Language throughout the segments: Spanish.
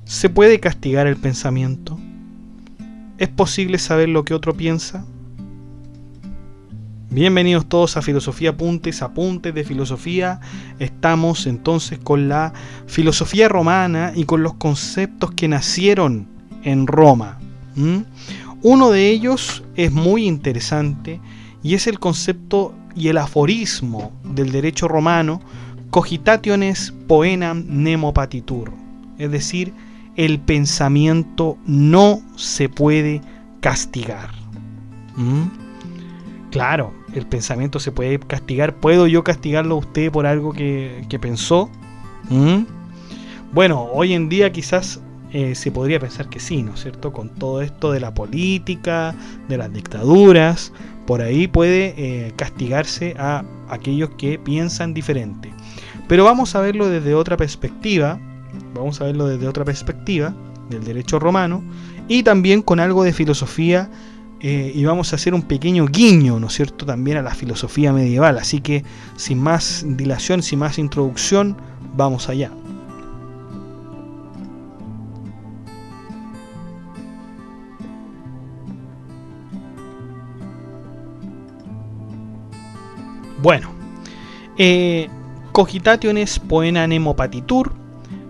¿Se puede castigar el pensamiento? ¿Es posible saber lo que otro piensa? Bienvenidos todos a Filosofía Apuntes de filosofía. Estamos entonces con la filosofía romana y con los conceptos que nacieron en Roma. Uno de ellos es muy interesante y es el concepto y el aforismo del derecho romano: cogitationes poenam nemo patitur, es decir, el pensamiento no se puede castigar. Claro, el pensamiento se puede castigar. ¿Puedo yo castigarlo a usted por algo que pensó? Bueno, hoy en día quizás se podría pensar que sí, ¿no es cierto? Con todo esto de la política, de las dictaduras, por ahí puede castigarse a aquellos que piensan diferente. Pero vamos a verlo desde otra perspectiva. Vamos a verlo desde otra perspectiva del derecho romano y también con algo de filosofía. Y vamos a hacer un pequeño guiño, ¿no es cierto?, también a la filosofía medieval. Así que, sin más dilación, sin más introducción, vamos allá. Bueno, cogitationes poena nemo patitur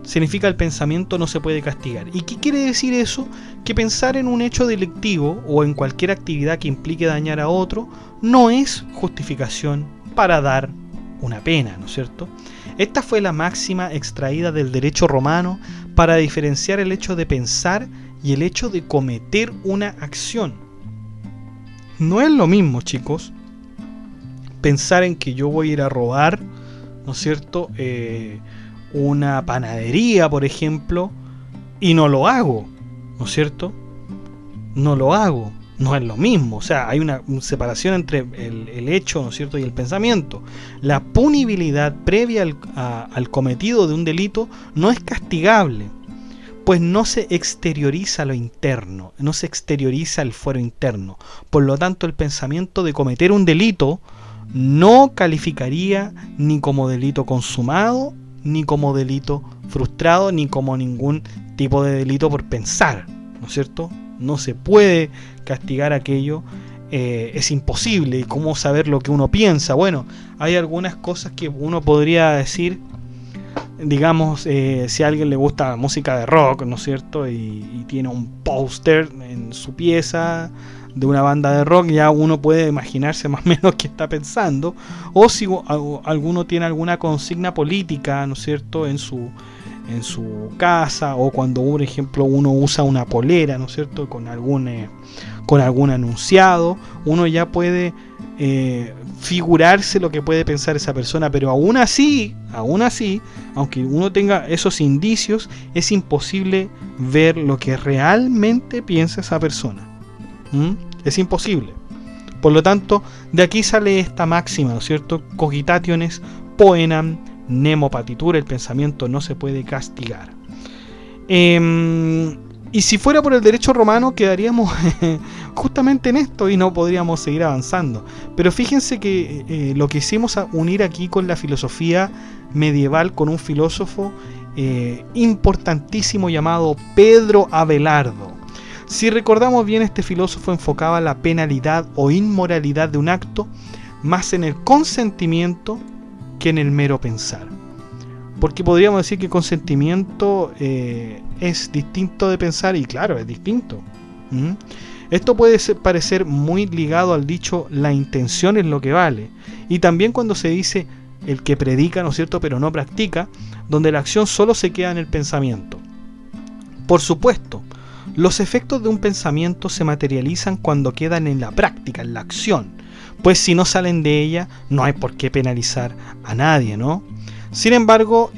significa el pensamiento no se puede castigar. ¿Y qué quiere decir eso? Que pensar en un hecho delictivo o en cualquier actividad que implique dañar a otro no es justificación para dar una pena, ¿no es cierto? Esta fue la máxima extraída del derecho romano para diferenciar el hecho de pensar y el hecho de cometer una acción. No es lo mismo, chicos, pensar en que yo voy a ir a robar, ¿no es cierto?, una panadería, por ejemplo, y no lo hago, ¿no es cierto? No lo hago, no es lo mismo. O sea, hay una separación entre el hecho, ¿no es cierto?, y el pensamiento. La punibilidad previa al cometido de un delito no es castigable, pues no se exterioriza lo interno, no se exterioriza el fuero interno. Por lo tanto, el pensamiento de cometer un delito no calificaría ni como delito consumado, ni como delito frustrado, ni como ningún tipo de delito por pensar, ¿no es cierto? No se puede castigar aquello, es imposible. ¿Y cómo saber lo que uno piensa? Bueno, hay algunas cosas que uno podría decir, digamos, si a alguien le gusta música de rock, ¿no es cierto?, y tiene un póster en su pieza de una banda de rock, ya uno puede imaginarse más o menos qué está pensando. O si alguno tiene alguna consigna política, ¿no es cierto?, en su casa, o cuando, por ejemplo, uno usa una polera, ¿no es cierto?, con algún anunciado, uno ya puede figurarse lo que puede pensar esa persona. Pero aún así, aunque uno tenga esos indicios, es imposible ver lo que realmente piensa esa persona. Es imposible. Por lo tanto, de aquí sale esta máxima, ¿no es cierto? Cogitationes poenam nemo patitur, el pensamiento no se puede castigar. Y si fuera por el derecho romano, quedaríamos justamente en esto y no podríamos seguir avanzando. Pero fíjense que lo que hicimos a unir aquí con la filosofía medieval, con un filósofo importantísimo llamado Pedro Abelardo. Si recordamos bien, este filósofo enfocaba la penalidad o inmoralidad de un acto más en el consentimiento que en el mero pensar. Porque podríamos decir que consentimiento es distinto de pensar, y claro, es distinto. Esto puede parecer muy ligado al dicho la intención es lo que vale. Y también cuando se dice el que predica, ¿no es cierto?, pero no practica, donde la acción solo se queda en el pensamiento. Por supuesto, los efectos de un pensamiento se materializan cuando quedan en la práctica, en la acción, pues si no salen de ella no hay por qué penalizar a nadie, ¿no? Sin embargo,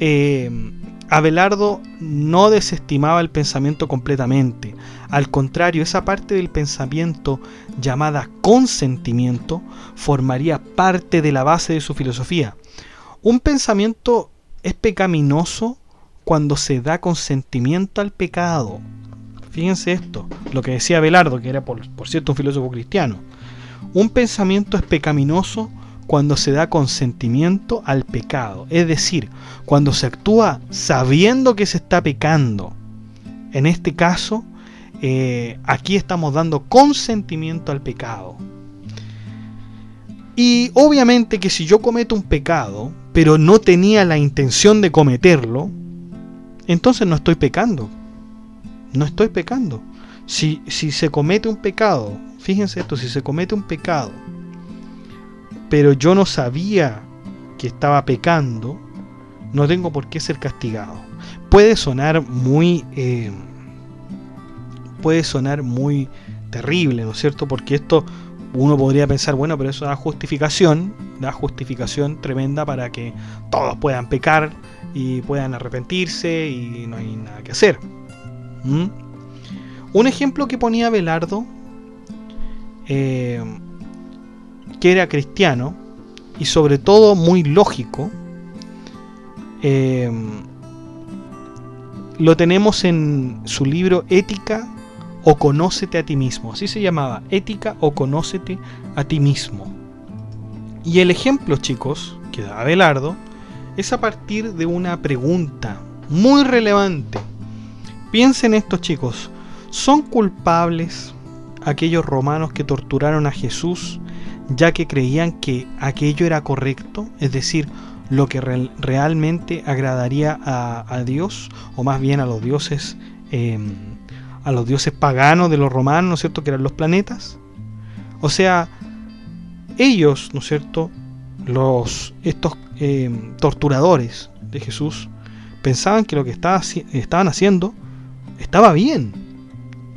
Abelardo no desestimaba el pensamiento completamente. Al contrario, esa parte del pensamiento llamada consentimiento formaría parte de la base de su filosofía. Un pensamiento es pecaminoso cuando se da consentimiento al pecado. Fíjense esto, lo que decía Abelardo, que era por cierto un filósofo cristiano. Un pensamiento es pecaminoso cuando se da consentimiento al pecado, es decir, cuando se actúa sabiendo que se está pecando. En este caso, aquí estamos dando consentimiento al pecado. Y obviamente que si yo cometo un pecado, pero no tenía la intención de cometerlo, entonces no estoy pecando. No estoy pecando. Si se comete un pecado, fíjense esto, si se comete un pecado, pero yo no sabía que estaba pecando, no tengo por qué ser castigado. Puede sonar muy terrible, ¿no es cierto? Porque esto uno podría pensar, bueno, pero eso da justificación tremenda para que todos puedan pecar y puedan arrepentirse y no hay nada que hacer. Un ejemplo que ponía Abelardo, que era cristiano y sobre todo muy lógico, lo tenemos en su libro Ética o Conócete a ti mismo. Así se llamaba, Ética o Conócete a ti mismo. Y el ejemplo, chicos, que da Abelardo es a partir de una pregunta muy relevante. Piensen esto, chicos. ¿Son culpables aquellos romanos que torturaron a Jesús ya que creían que aquello era correcto? Es decir, lo que realmente agradaría a Dios, o más bien a los dioses paganos de los romanos, ¿no es cierto?, que eran los planetas. O sea, ellos, ¿no es cierto?, estos torturadores de Jesús pensaban que lo que estaban haciendo estaba bien,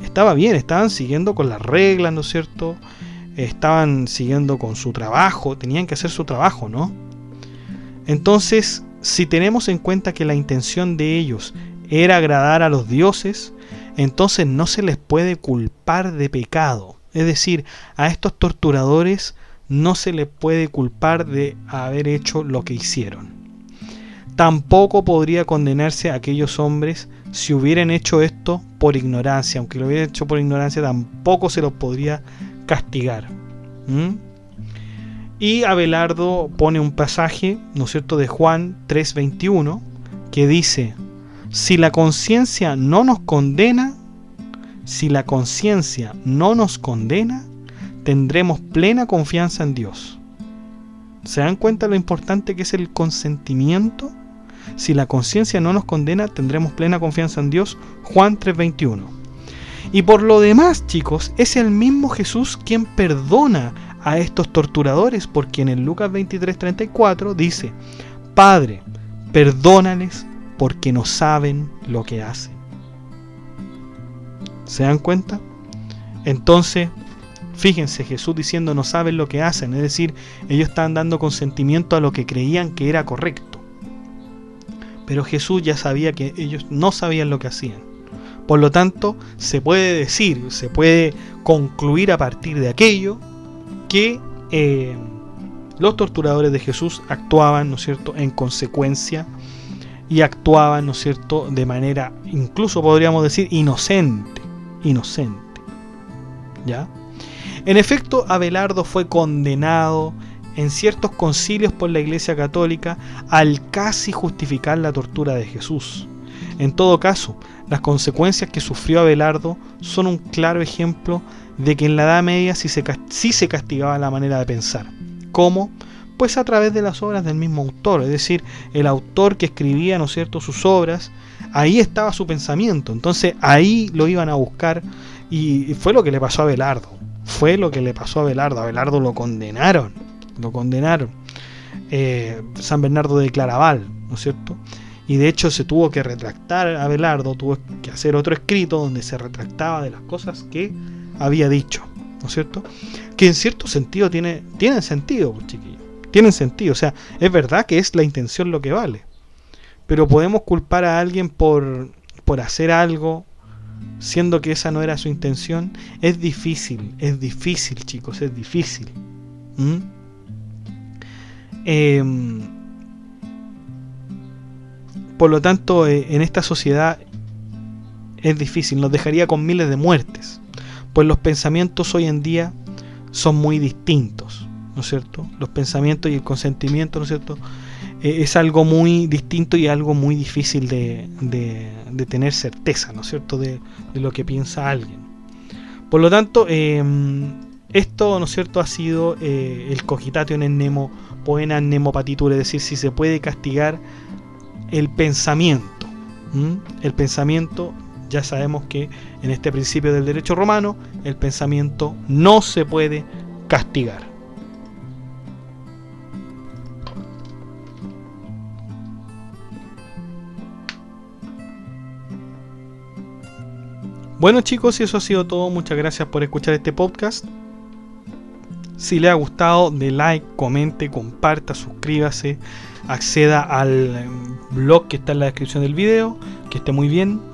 estaban siguiendo con las reglas, ¿no es cierto?, estaban siguiendo con su trabajo, tenían que hacer su trabajo, ¿no? Entonces, si tenemos en cuenta que la intención de ellos era agradar a los dioses, entonces no se les puede culpar de pecado. Es decir, a estos torturadores no se les puede culpar de haber hecho lo que hicieron. Tampoco podría condenarse a aquellos hombres si hubieran hecho esto por ignorancia. Aunque lo hubieran hecho por ignorancia, tampoco se los podría castigar. Y Abelardo pone un pasaje, ¿no es cierto?, de Juan 3:21, que dice: si la conciencia no nos condena, tendremos plena confianza en Dios. ¿Se dan cuenta lo importante que es el consentimiento? Si la conciencia no nos condena, tendremos plena confianza en Dios. Juan 3:21. Y por lo demás, chicos, es el mismo Jesús quien perdona a estos torturadores, porque en el Lucas 23:34 dice: Padre, perdónales porque no saben lo que hacen. ¿Se dan cuenta? Entonces, fíjense, Jesús diciendo no saben lo que hacen, es decir, ellos estaban dando consentimiento a lo que creían que era correcto. Pero Jesús ya sabía que ellos no sabían lo que hacían. Por lo tanto, se puede concluir a partir de aquello que los torturadores de Jesús actuaban, ¿no es cierto?, en consecuencia, y actuaban, ¿no es cierto?, de manera, incluso podríamos decir, inocente, ¿ya? En efecto, Abelardo fue condenado en ciertos concilios por la Iglesia Católica al casi justificar la tortura de Jesús. En todo caso, las consecuencias que sufrió Abelardo son un claro ejemplo de que en la Edad Media sí se castigaba la manera de pensar. ¿Cómo? Pues a través de las obras del mismo autor, es decir, el autor que escribía, ¿no es cierto?, sus obras, ahí estaba su pensamiento, entonces ahí lo iban a buscar, y fue lo que le pasó a Abelardo. A Abelardo lo condenaron. San Bernardo de Claraval, ¿no es cierto? Y de hecho se tuvo que retractar a Abelardo, tuvo que hacer otro escrito donde se retractaba de las cosas que había dicho, ¿no es cierto? Que en cierto sentido tienen sentido, pues, chiquillos, tienen sentido, o sea, es verdad que es la intención lo que vale, pero podemos culpar a alguien por hacer algo siendo que esa no era su intención. Es difícil, chicos, es difícil. Por lo tanto, en esta sociedad es difícil, nos dejaría con miles de muertes, pues los pensamientos hoy en día son muy distintos, ¿no es cierto? Los pensamientos y el consentimiento, ¿no es cierto?, es algo muy distinto y algo muy difícil de tener certeza, ¿no es cierto?, de lo que piensa alguien. Por lo tanto, esto, ¿no es cierto?, ha sido el cogitatio in nemo poena nemo patitur, es decir, si se puede castigar el pensamiento. El pensamiento, ya sabemos que en este principio del derecho romano, el pensamiento no se puede castigar. Bueno, chicos, y eso ha sido todo. Muchas gracias por escuchar este podcast. Si le ha gustado, de like, comente, comparta, suscríbase, acceda al blog que está en la descripción del video. Que esté muy bien.